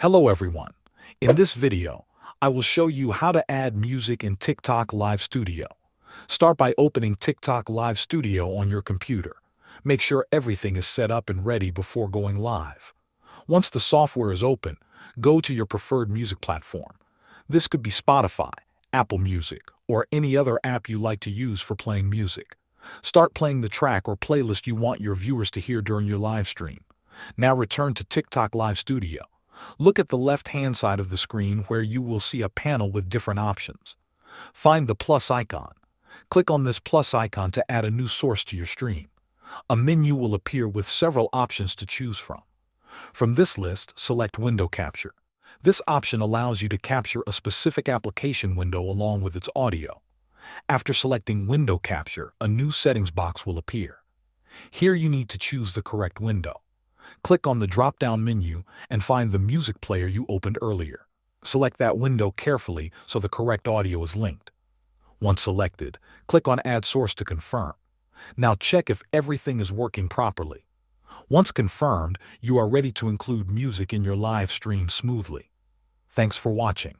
Hello everyone. In this video, I will show you how to add music in TikTok Live Studio. Start by opening TikTok Live Studio on your computer. Make sure everything is set up and ready before going live. Once the software is open, go to your preferred music platform. This could be Spotify, Apple Music, or any other app you like to use for playing music. Start playing the track or playlist you want your viewers to hear during your live stream. Now return to TikTok Live Studio. Look at the left-hand side of the screen where you will see a panel with different options. Find the plus icon. Click on this plus icon to add a new source to your stream. A menu will appear with several options to choose from. From this list, select Window Capture. This option allows you to capture a specific application window along with its audio. After selecting Window Capture, a new settings box will appear. Here you need to choose the correct window. Click on the drop-down menu and find the music player you opened earlier. Select that window carefully so the correct audio is linked. Once selected, click on Add Source to confirm. Now check if everything is working properly. Once confirmed, you are ready to include music in your live stream smoothly. Thanks for watching.